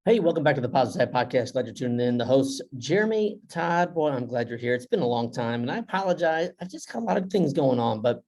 Hey, welcome back to the Positive Side Podcast. Glad you're tuning in. The host, Jeremy, Todd. Boy, I'm glad you're here. It's been a long time, and I apologize. I just got a lot of things going on, but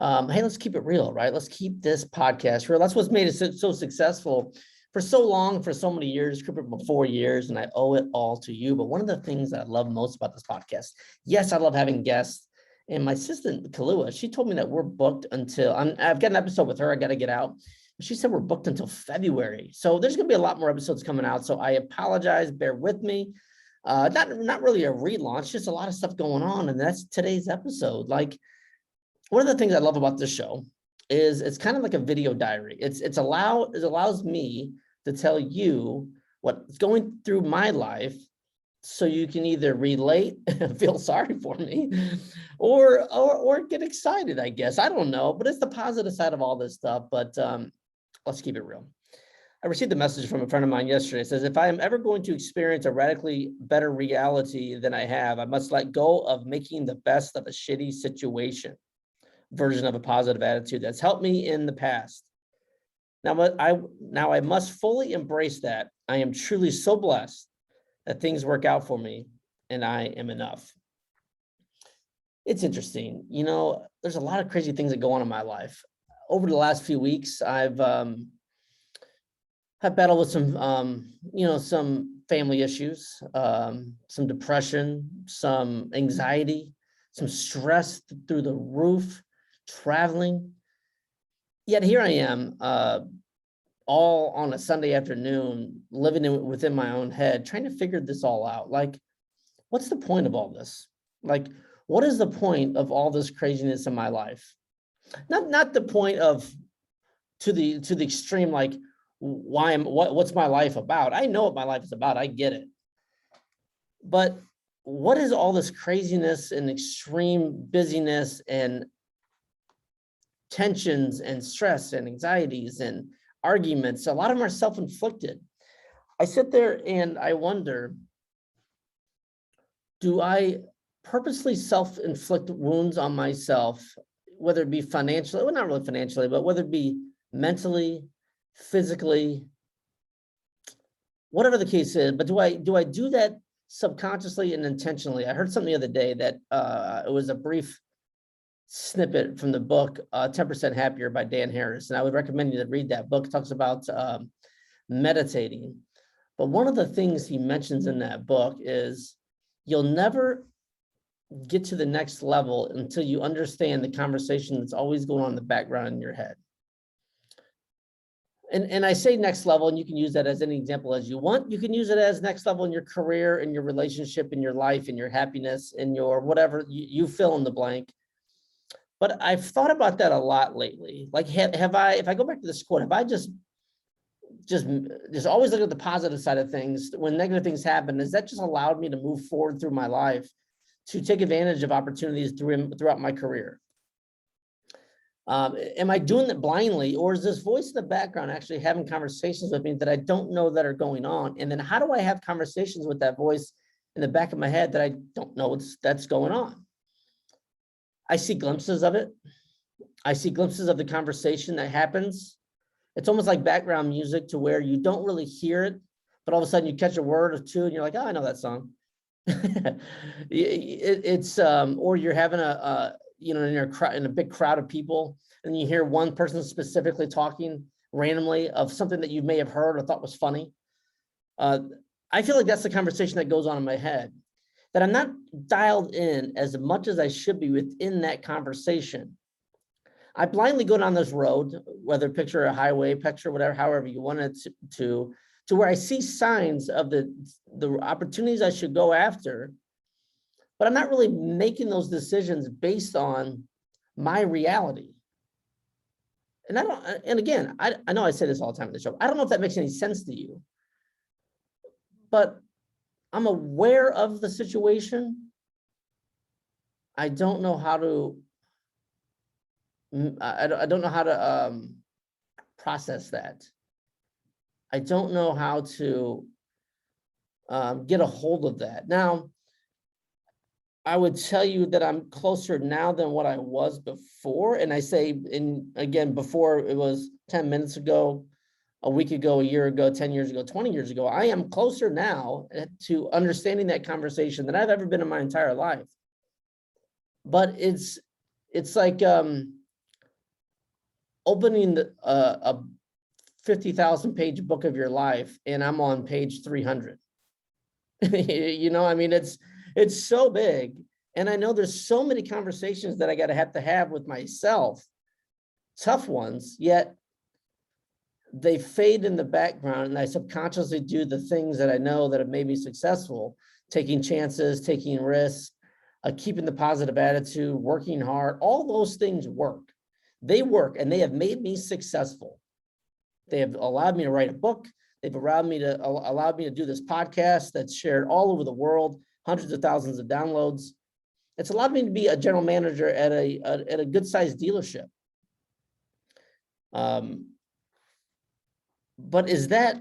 hey, let's keep it real, right? Let's keep this podcast real. That's what's made it so successful for so long, for so many years, for 4 years, and I owe it all to you. But one of the things that I love most about this podcast, yes, I love having guests. And my assistant, Kalua, she told me that we're booked until I've got an episode with her. I got to get out. She said we're booked until February. So there's going to be a lot more episodes coming out. So I apologize. Bear with me. Not really a relaunch, just a lot of stuff going on. And that's today's episode. Like, one of the things I love about this show is it's kind of like a video diary. It allows me to tell you what's going through my life, so you can either relate, feel sorry for me, or get excited, I guess. I don't know, but it's the positive side of all this stuff. But let's keep it real. I received a message from a friend of mine yesterday. It says, if I am ever going to experience a radically better reality than I have, I must let go of making the best of a shitty situation version of a positive attitude that's helped me in the past. Now I must fully embrace that. I am truly so blessed that things work out for me and I am enough. It's interesting. There's a lot of crazy things that go on in my life. Over the last few weeks, I've battled with some family issues, some depression, some anxiety, some stress through the roof, traveling. Yet here I am, all on a Sunday afternoon, living within my own head, trying to figure this all out. Like, what's the point of all this? Like, what is the point of all this craziness in my life? Not the point of to the extreme, like what's my life about? I know what my life is about. I get it. But what is all this craziness and extreme busyness and tensions and stress and anxieties and arguments? A lot of them are self-inflicted. I sit there and I wonder, do I purposely self-inflict wounds on myself, whether it be financially, well, not really financially, but whether it be mentally, physically, whatever the case is, but do I do that subconsciously and intentionally? I heard something the other day that it was a brief snippet from the book 10% Happier by Dan Harris, and I would recommend you to read that book. It talks about meditating, but one of the things he mentions in that book is you'll never get to the next level until you understand the conversation that's always going on in the background in your head. And I say next level, and you can use that as any example as you want. You can use it as next level in your career, in your relationship, in your life, in your happiness, in your whatever, you fill in the blank. But I've thought about that a lot lately. Like, have I, if I go back to this quote, have I just always look at the positive side of things when negative things happen? Has that just allowed me to move forward through my life, to take advantage of opportunities throughout my career? Am I doing it blindly, or is this voice in the background actually having conversations with me that I don't know that are going on? And then how do I have conversations with that voice in the back of my head that I don't know that's going on? I see glimpses of it. I see glimpses of the conversation that happens. It's almost like background music, to where you don't really hear it, but all of a sudden you catch a word or two and you're like, oh, I know that song. Or you're having in a big crowd of people, and you hear one person specifically talking randomly of something that you may have heard or thought was funny. I feel like that's the conversation that goes on in my head, that I'm not dialed in as much as I should be within that conversation. I blindly go down this road, whether picture a highway, picture whatever, however you want it to where I see signs of the opportunities I should go after, but I'm not really making those decisions based on my reality. And again, I know I say this all the time in the show. I don't know if that makes any sense to you, but I'm aware of the situation. I don't know how to, I don't know how to process that. I don't know how to get a hold of that. Now, I would tell you that I'm closer now than what I was before. And I say, again, before, it was 10 minutes ago. a week ago, a year ago, 10 years ago, 20 years ago. I am closer now to understanding that conversation than I've ever been in my entire life. But it's like opening a 50,000 page book of your life, and I'm on page 300. You know, I mean, it's so big. And I know there's so many conversations that I got to have with myself, tough ones, yet they fade in the background, and I subconsciously do the things that I know that have made me successful, taking chances, taking risks, keeping the positive attitude, working hard. All those things work. They work, and they have made me successful. They have allowed me to write a book. They've allowed me to do this podcast that's shared all over the world, hundreds of thousands of downloads. It's allowed me to be a general manager at a good sized dealership. But is that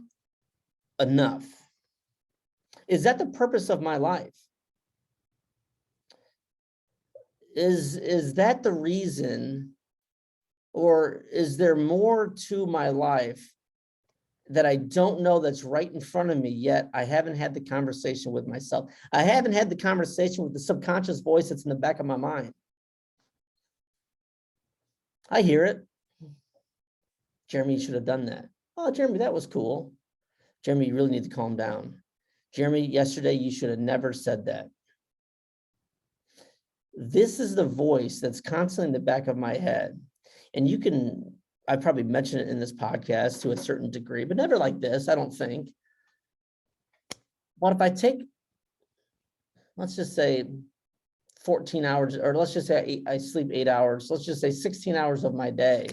enough? Is that the purpose of my life? Is that the reason, or is there more to my life that I don't know that's right in front of me yet? I haven't had the conversation with myself. I haven't had the conversation with the subconscious voice that's in the back of my mind. I hear it. Jeremy, you should have done that. Oh, Jeremy, that was cool. Jeremy, you really need to calm down. Jeremy, yesterday you should have never said that. This is the voice that's constantly in the back of my head. And I probably mentioned it in this podcast to a certain degree, but never like this, I don't think. What if I take, let's just say 14 hours, or let's just say I sleep 8 hours, let's just say 16 hours of my day.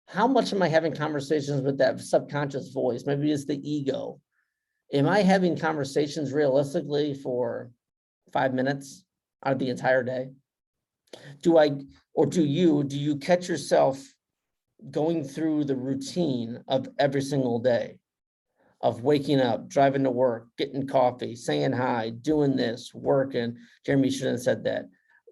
How much am I having conversations with that subconscious voice? Maybe it's the ego. Am I having conversations realistically for 5 minutes out of the entire day? Do you catch yourself going through the routine of every single day, of waking up, driving to work, getting coffee, saying hi, doing this, working? Jeremy, you shouldn't have said that.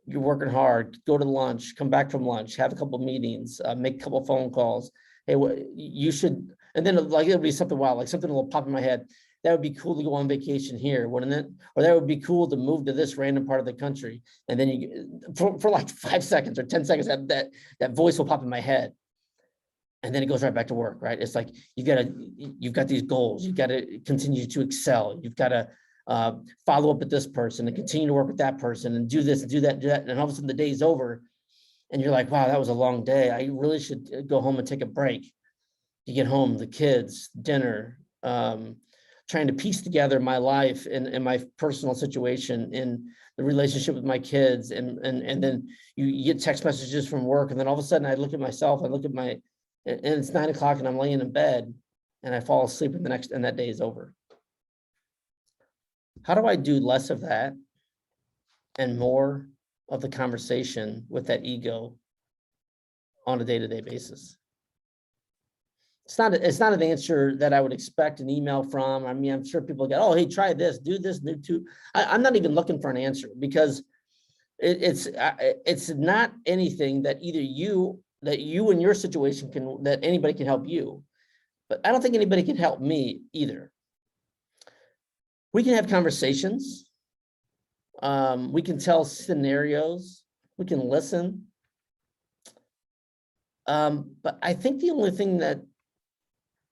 You're working hard, go to lunch, come back from lunch, have a couple meetings, make a couple phone calls. Hey, you should, and then like it'll be something wild, like something will pop in my head. That would be cool to go on vacation here, wouldn't it? Or that would be cool to move to this random part of the country. And then for like 5 seconds or 10 seconds, that voice will pop in my head. And then it goes right back to work, right? It's like, you've got these goals. You've got to continue to excel. You've got to follow up with this person and continue to work with that person and do this and do that, do that. And all of a sudden the day's over and you're like, wow, that was a long day. I really should go home and take a break. You get home, the kids, dinner, trying to piece together my life and my personal situation in the relationship with my kids. And then you get text messages from work. And then all of a sudden I look at myself, and it's 9 o'clock and I'm laying in bed and I fall asleep and that day is over. How do I do less of that and more of the conversation with that ego on a day-to-day basis? It's not an answer that I would expect an email from. I mean, I'm sure people get, oh, hey, try this, do this, do too. I'm not even looking for an answer, because it's not anything that either you in your situation that anybody can help you. But I don't think anybody can help me either. We can have conversations. We can tell scenarios. We can listen. But I think the only thing that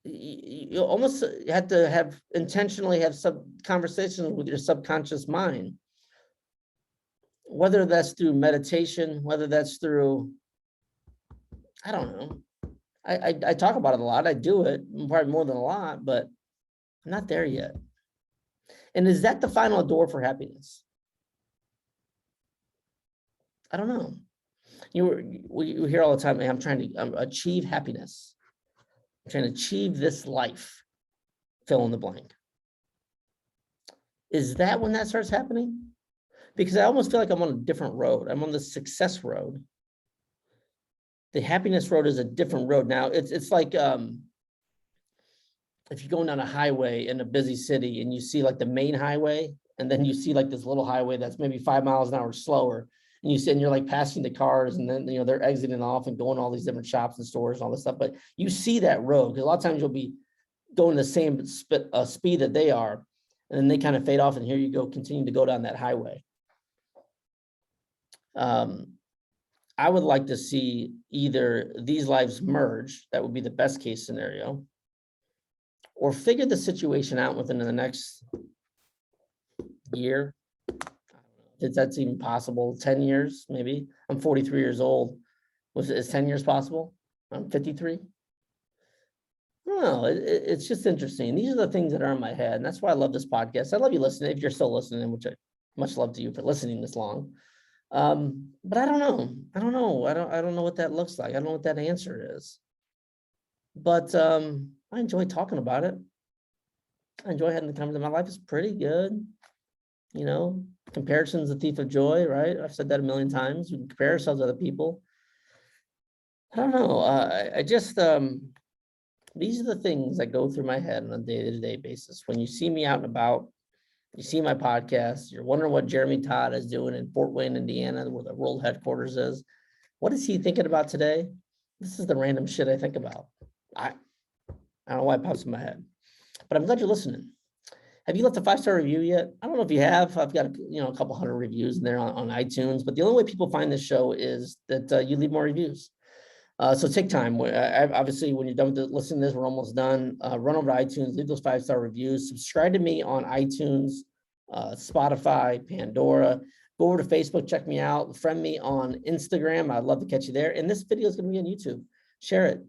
you almost have to intentionally have some conversations with your subconscious mind, whether that's through meditation, whether that's through, I don't know. I talk about it a lot. I do it probably more than a lot, but I'm not there yet. And is that the final door for happiness? I don't know. We hear all the time, I'm trying to achieve happiness. I'm trying to achieve this life, fill in the blank. Is that when that starts happening? Because I almost feel like I'm on a different road. I'm on the success road. The happiness road is a different road. Now it's like, if you're going down a highway in a busy city and you see like the main highway, and then you see like this little highway that's maybe 5 miles an hour slower, and you see, and you're like passing the cars, and then, they're exiting off and going to all these different shops and stores and all this stuff. But you see that road, because a lot of times you'll be going the same speed that they are, and then they kind of fade off, and here you go, continue to go down that highway. I would like to see either these lives merge, that would be the best case scenario, or figure the situation out within the next year. If that's even possible, 10 years, maybe. I'm 43 years old. Is 10 years possible? I'm 53. I don't know. It's just interesting. These are the things that are in my head. And that's why I love this podcast. I love you listening. If you're still listening, which I much love to you for listening this long. But I don't know. I don't know what that looks like. I don't know what that answer is. But I enjoy talking about it. I enjoy having the conversation. My life is pretty good. Comparison's the thief of joy, right? I've said that a million times. We can compare ourselves to other people. I don't know. I just, these are the things that go through my head on a day-to-day basis. When you see me out and about, you see my podcast, you're wondering what Jeremy Todd is doing in Fort Wayne, Indiana, where the world headquarters is. What is he thinking about today? This is the random shit I think about. I don't know why it pops in my head, but I'm glad you're listening. Have you left a 5-star review yet? I don't know if you have. I've got a couple hundred reviews in there on iTunes, but the only way people find this show is that you leave more reviews. So take time. Obviously, when you're done with listening to this, we're almost done. Run over to iTunes, leave those 5-star reviews. Subscribe to me on iTunes, Spotify, Pandora. Go over to Facebook, check me out. Friend me on Instagram. I'd love to catch you there. And this video is going to be on YouTube. Share it.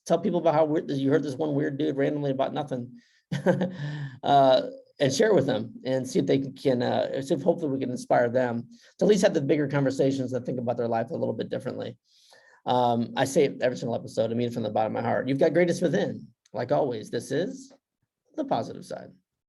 Tell people about how weird you heard this one weird dude randomly about nothing. And share it with them and see if they can see if hopefully we can inspire them to at least have the bigger conversations that think about their life a little bit differently. I say it every single episode. I mean it from the bottom of my heart. You've got greatness within. Like always, this is the positive side.